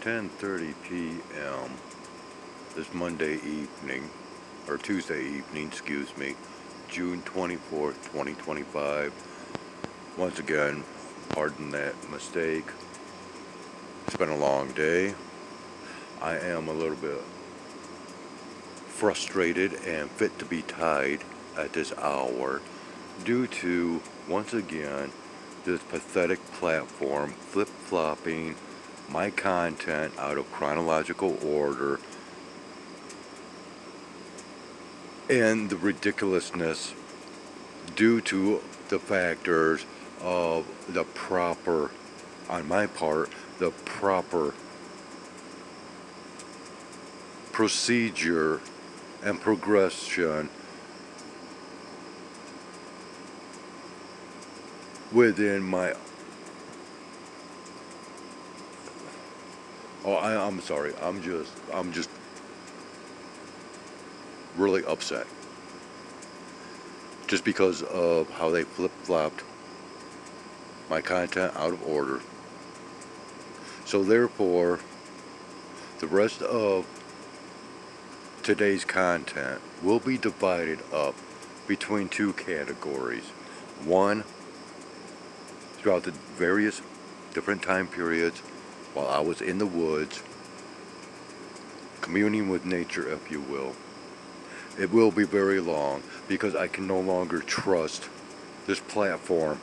10:30 p.m. this Monday evening, or Tuesday evening, excuse me, June 24th, 2025. Once again, pardon that mistake. It's been a long day. I am a little bit frustrated and fit to be tied at this hour due to, once again, this pathetic platform flip-flopping my content out of chronological order and the ridiculousness due to the factors of the proper, on my part, the proper procedure and progression within my I'm sorry. I'm just really upset. Just because of how they flip-flopped my content out of order. So therefore, the rest of today's content will be divided up between two categories. One, throughout the various different time periods while I was in the woods, communing with nature, if you will. It will be very long because I can no longer trust this platform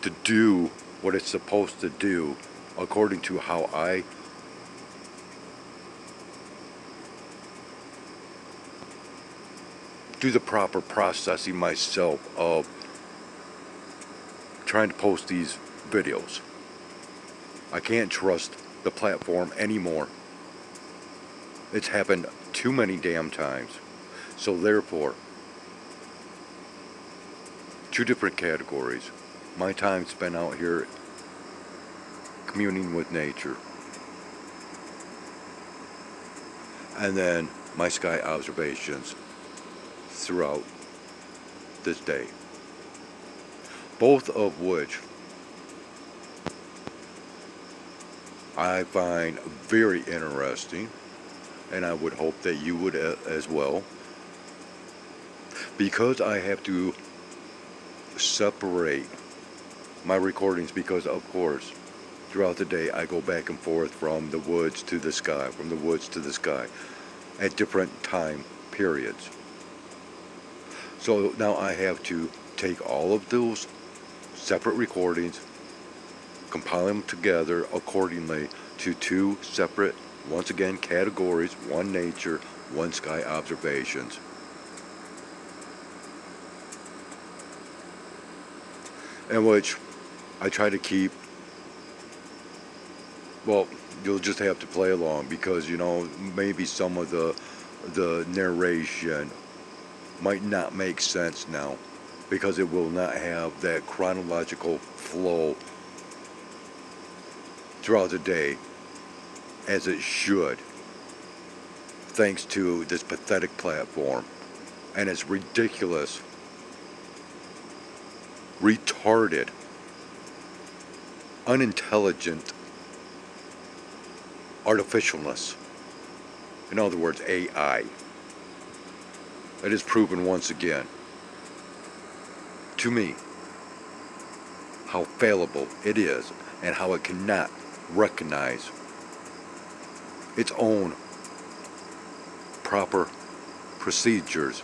to do what it's supposed to do according to how I do the proper processing myself of trying to post these videos. I can't trust the platform anymore. It's happened too many damn times. So therefore, two different categories. My time spent out here communing with nature. And then my sky observations throughout this day. Both of which I find very interesting, and I would hope that you would as well, because I have to separate my recordings because, of course, throughout the day I go back and forth from the woods to the sky, from the woods to the sky at different time periods. So now I have to take all of those separate recordings, compile them together accordingly to two separate, once again, categories: one nature, one sky observations. In which I try to keep, well, you'll just have to play along because, maybe some of the narration might not make sense now because it will not have that chronological flow throughout the day as it should, thanks to this pathetic platform and its ridiculous, retarded, unintelligent artificialness. In other words, AI. It is proven once again to me how fallible it is and how it cannot recognize its own proper procedures.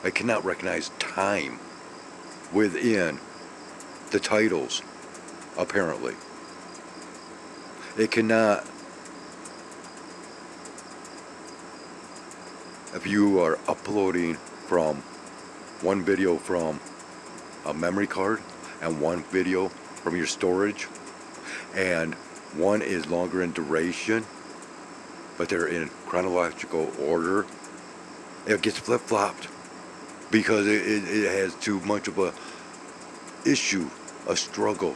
It cannot recognize time within the titles, apparently. It cannot, if you are uploading from one video from a memory card and one video from your storage, and one is longer in duration, but they're in chronological order, it gets flip-flopped because it has too much of a issue, a struggle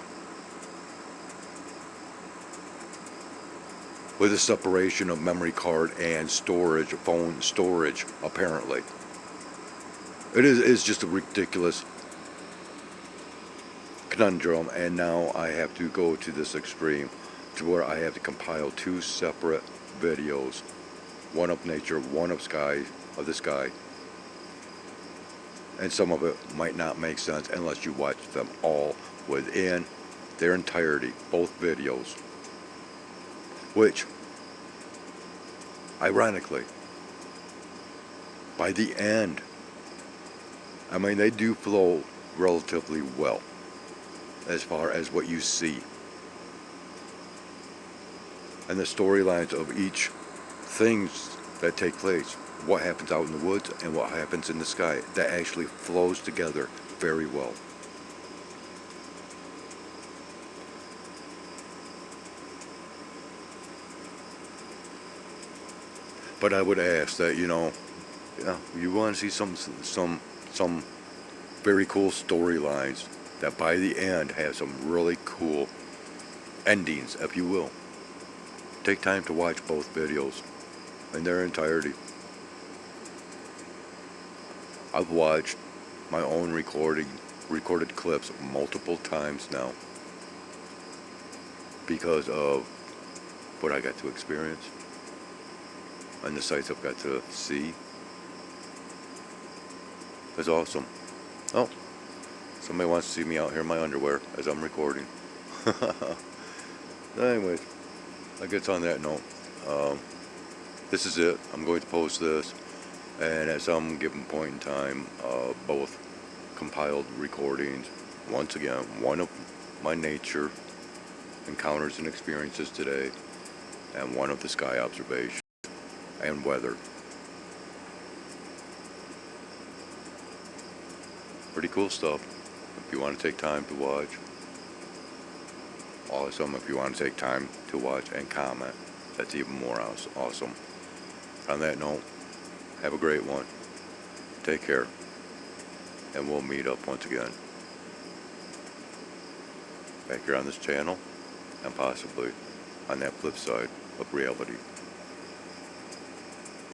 with the separation of memory card and storage, phone storage, apparently. It's just a ridiculous conundrum, and now I have to go to this extreme to where I have to compile two separate videos, one of nature, one of the sky, and some of it might not make sense unless you watch them all within their entirety, both videos, which, ironically, by the end, I mean, they do flow relatively well as far as what you see. And the storylines of each things that take place, what happens out in the woods and what happens in the sky, that actually flows together very well. But I would ask that, you want to see some very cool storylines that by the end have some really cool endings, if you will. Take time to watch both videos in their entirety. I've watched my own recorded clips multiple times now because of what I got to experience and the sights I've got to see. It's awesome. Oh, somebody wants to see me out here in my underwear as I'm recording. Anyways, I guess on that note, this is it. I'm going to post this, and at some given point in time, both compiled recordings. Once again, one of my nature encounters and experiences today, and one of the sky observation and weather. Pretty cool stuff if you want to take time to watch. Awesome if you want to take time to watch and comment. That's even more awesome. On that note, have a great one. Take care. And we'll meet up once again back here on this channel and possibly on that flip side of reality.